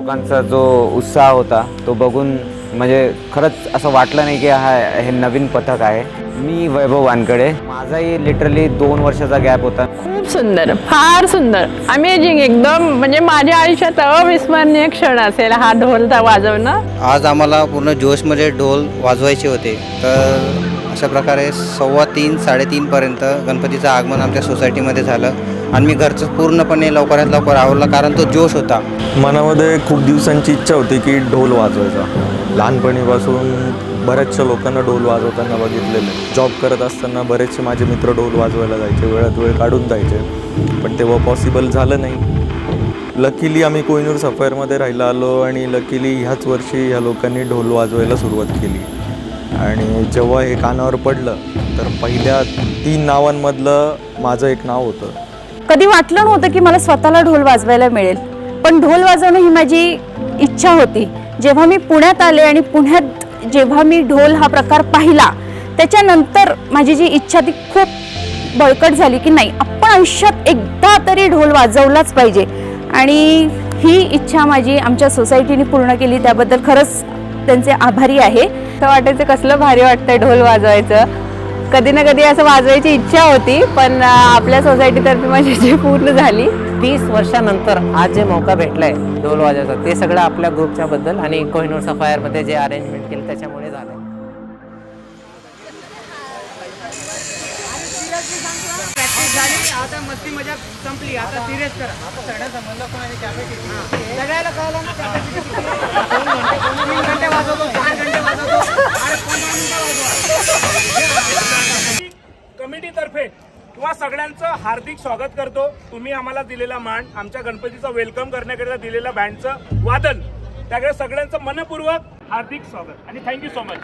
लोकांचा जो उत्साह होता तो बघून म्हणजे खरंच असं वाटलं नाही की हे नवीन पथक आहे। मी वैभव वानकडे, माझाही लिटरली 2 वर्षाचा गॅप होता। खूप सुंदर, फार सुंदर, अमेजिंग, एकदम म्हणजे माझ्या आयुष्यात अविस्मरणीय क्षण असेल हा ढोल वाजवणं। आज आम्हाला पूर्ण जोशमध्ये ढोल वाजवायचे होते, तर अशा प्रकारे 3:15 3:30 पर्यंत गणपतीचं आगमन आमच्या सोसायटीमध्ये झालं आणि मी घरचं पूर्णपणे लवकरात लवकर आवरलं, कारण तो जोश होता। मनामध्ये खूप दिवसांची इच्छा होती की ढोल वाजवायचा। लहानपणीपासून बऱ्याचशा लोकांना ढोल वाजवताना बघितलेलं। जॉब करत असताना बरेचसे माझे मित्र ढोल वाजवायला जायचे, वेळात वेळ काढून जायचे, पण तेव्हा पॉसिबल झालं नाही। लकीली आम्ही कोहिनूर सफायरमध्ये राहायला आलो आणि लकीली ह्याच वर्षी ह्या लोकांनी ढोल वाजवायला सुरुवात केली। आणि जेव्हा हे कानावर पडलं तर पहिल्या 3 नावांमधलं माझं एक नाव होतं। कधी वाटलं नव्हतं की मला स्वतःला ढोल वाजवायला मिळेल, पण ढोल वाजवणं ही माझी इच्छा होती। जेव्हा मी पुण्यात आले आणि पुण्यात जेव्हा मी ढोल हा प्रकार पाहिला, त्याच्यानंतर माझी जी इच्छा ती खूप बळकट झाली की नाही, आपण आयुष्यात एकदा तरी ढोल वाजवलाच पाहिजे। आणि ही इच्छा माझी आमच्या सोसायटीने पूर्ण केली, त्याबद्दल खरंच त्यांचे आभारी आहे। असं वाटायचं कसलं भारी वाटतंय ढोल वाजवायचं। कधी ना कधी असं वाजवायची इच्छा होती, पण आपल्या सोसायटीतर्फे माझी इच्छा पूर्ण झाली। 30 वर्षानंतर आज जे मौका भेटलाय ढोल वाजवायचा, ते सगळं आपल्या ग्रुपच्या बद्दल आणि कोहिनूर सफायरमध्ये जे अरेंजमेंट केलं त्याच्यामुळे झालं। आता मस्ती मजा संपली, आता सिरियस करा। आता सगळ्या समजलं पण आणि कॅपॅसिटी सगळ्याला कळलं ना, कॅपॅसिटी 3 घंटे वाजवतो, 4 घंटे वाजवतो, अरे 15 मिनिटं वाजवा। कमिटीतर्फे किंवा सगळ्यांचं हार्दिक स्वागत करतो। तुम्ही आम्हाला दिलेला मान, आमच्या गणपतीचं वेलकम करण्याकरिता दिलेलं बँडचं वादन, त्याकडे सगळ्यांचं मनपूर्वक हार्दिक स्वागत आणि थँक्यू सो मच।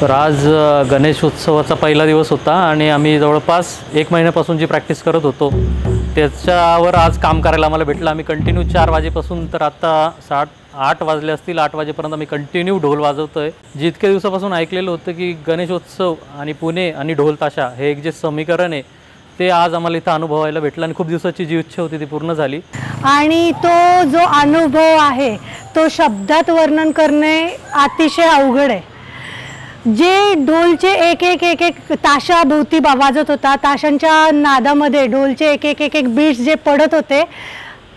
तर आज गणेशोत्सवाचा पहिला दिवस होता आणि आम्ही जवळपास 1 महिन्यापासून जी प्रॅक्टिस करत होतो त्याच्यावर आज काम करायला आम्हाला भेटलं. आम्ही कंटिन्यू 4 वाजेपासून तर आता 8 वाजले असतील, 8 वाजेपर्यंत आम्ही कंटिन्यू ढोल वाजवतो आहे. जी इतक्या दिवसापासून ऐकलेलं होतं की गणेशोत्सव आणि पुणे आणि ढोल ताशा हे एक जे समीकरण आहे ते आज आम्हाला इथं अनुभवायला भेटलं आणि खूप दिवसाची जी इच्छा होती ती पूर्ण झाली. आणि तो जो अनुभव आहे तो शब्दात वर्णन करणे अतिशय अवघड आहे. जे ढोलचे एक एक ताशा भोवती वाजत होता, ताशांच्या नादामध्ये ढोलचे एक एक बीट्स जे पडत होते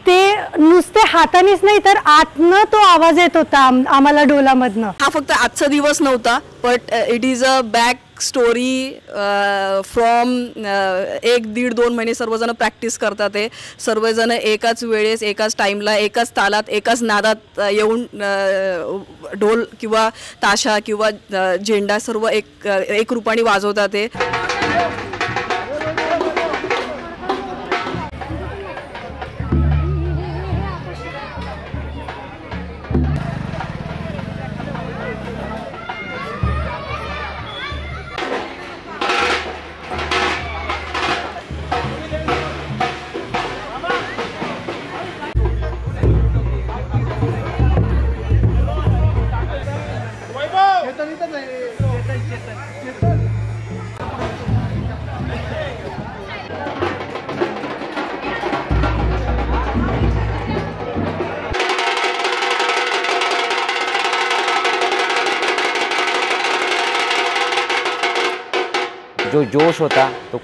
ते नुसते हातानेच नाही तर आतनं तो आवाज येत होता आम्हाला ढोलामधनं. हा फक्त आजचा दिवस नव्हता, but it is a back story from 1-1.5-2 महिने सर्वजण प्रॅक्टिस करतात. ते सर्वजण एकाच वेळेस, एकाच टाईमला, एकाच तालात, एकाच नादात येऊन ढोल किंवा ताशा किंवा झेंडा सर्व एक रूपाने वाजवतात. ते जो जोश होता तो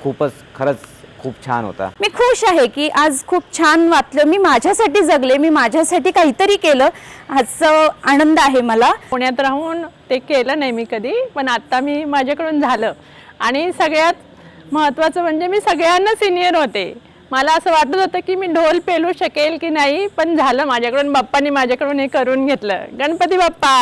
खरंच खूप छान होता. मी खुश आहे की आज खूप छान वाटलं. मी माझ्यासाठी जगले, मी माझ्यासाठी काहीतरी केलं, आजचा आनंद आहे मला. पुण्यात राहून ते केलं नाही मी कधी, पण आता मी माझ्याकडून झालं. आणि सगळ्यात महत्त्वाचं म्हणजे मी सगळ्यांना सिनियर होते. मला असं वाटत होतं की मी ढोल पेलू शकेल की नाही, पण झालं माझ्याकडून. बाप्पांनी माझ्याकडून हे करून घेतलं. गणपती बाप्पा.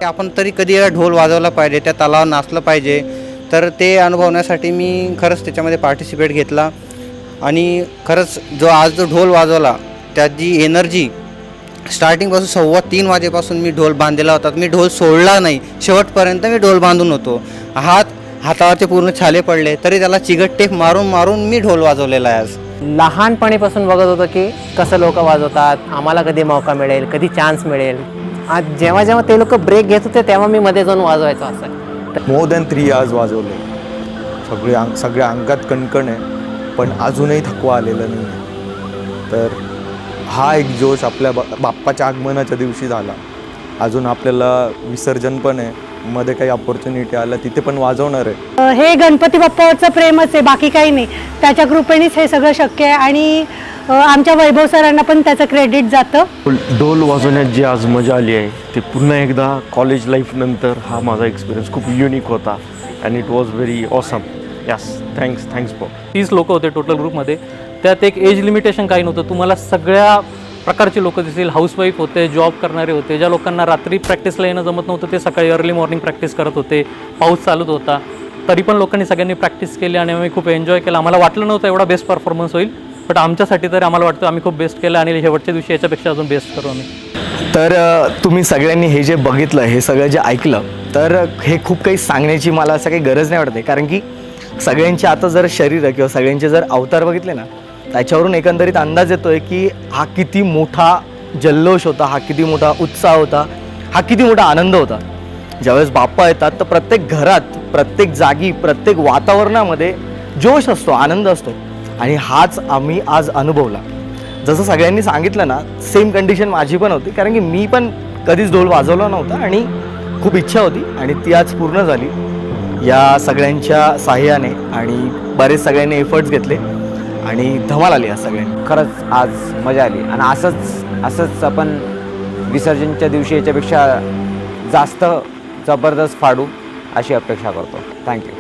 आपण तरी कधी ढोल वाजवला पाहिजे, त्या तालावर नाचलं पाहिजे. तर ते अनुभवण्यासाठी मी खरंच त्याच्यामध्ये पार्टिसिपेट घेतला आणि खरंच जो ढोल वाजवला त्याची एनर्जी स्टार्टिंगपासून 3:15 वाजेपासून मी ढोल बांधलेला होता. मी ढोल सोडला नाही, शेवटपर्यंत मी ढोल बांधून होतो. हातावरचे पूर्ण छाले पडले तरी त्याला चिगट टेप मारून मारून मी ढोल वाजवलेला आहे. आज लहानपणीपासून बघत होतो की कसं लोक वाजवतात, आम्हाला कधी मौका मिळेल, कधी चान्स मिळेल. आज जेव्हा जेव्हा ते लोक ब्रेक घेत होते तेव्हा मी मध्ये जाऊन वाजवायचो. असं मोर दॅन 3 hours वाजवले. सगळ्या अंगात कणकण आहे, पण अजूनही थकवा आलेला नाही आहे. तर हा एक जोश आपल्या बाप्पाच्या आगमनाच्या दिवशी झाला. अजून आपल्याला विसर्जन पण आहे, मध्ये काही अपॉर्च्युनिटी आला तिथे पण वाजवणार आहे. हे गणपती बाप्पावरचं प्रेमच आहे, बाकी काही नाही. त्याच्या कृपेनेच हे सगळं शक्य आहे आणि आमच्या वैभव सरांना पण त्याचं क्रेडिट जातं. ढोल वाजवण्यात जी आज मजा आली आहे ते पुन्हा एकदा कॉलेज लाईफ नंतर हा माझा एक्सपिरियन्स खूप युनिक होता and it was very awesome. Yes, thanks for. 30 लोक होते टोटल ग्रुपमध्ये. त्यात एक एज लिमिटेशन काही नव्हतं. तुम्हाला सगळ्या प्रकारचे लोक दिसतील. हाऊसवाईफ होते, जॉब करणारे होते, ज्या लोकांना रात्री प्रॅक्टिसला येणं जमत नव्हतं ते सकाळी अर्ली मॉर्निंग प्रॅक्टिस करत होते. पाऊस चालत होता तरी पण लोकांनी सगळ्यांनी प्रॅक्टिस केली आणि आम्ही खूप एन्जॉय केला. आम्हाला वाटलं नव्हतं एवढा बेस्ट परफॉर्मन्स होईल, बट आमच्यासाठी तरी आम्हाला वाटतं आम्ही खूप बेस्ट केलं आणि शेवटच्या दिवशी याच्यापेक्षा अजून बेस्ट करू आम्ही. तर तुम्ही सगळ्यांनी हे जे बघितलं, हे सगळं जे ऐकलं, तर हे खूप काही सांगण्याची मला असं काही गरज नाही वाटत आहे. कारण की सगळ्यांचे आता जर शरीर किंवा सगळ्यांचे जर अवतार बघितले ना, त्याच्यावरून एकंदरीत अंदाज येतोय की हा किती मोठा जल्लोष होता, हा किती मोठा उत्साह होता, हा किती मोठा आनंद होता. ज्यावेळेस बाप्पा येतात तर प्रत्येक घरात, प्रत्येक जागी, प्रत्येक वातावरणामध्ये जोश असतो, आनंद असतो आणि हाच आम्ही आज अनुभवला. जसं सगळ्यांनी सांगितलं ना, सेम कंडिशन माझी पण होती. कारण की मी पण कधीच ढोल वाजवला नव्हता आणि खूप इच्छा होती आणि ती आज पूर्ण झाली या सगळ्यांच्या साह्याने आणि बरेच सगळ्यांनी एफर्ट्स घेतले आणि धमाल आली आज सगळ्यांनी. खरंच आज मजा आली आणि असंच आपण विसर्जनच्या दिवशी याच्यापेक्षा जास्त जबरदस्त फाडू अशी अपेक्षा करतो. थँक्यू.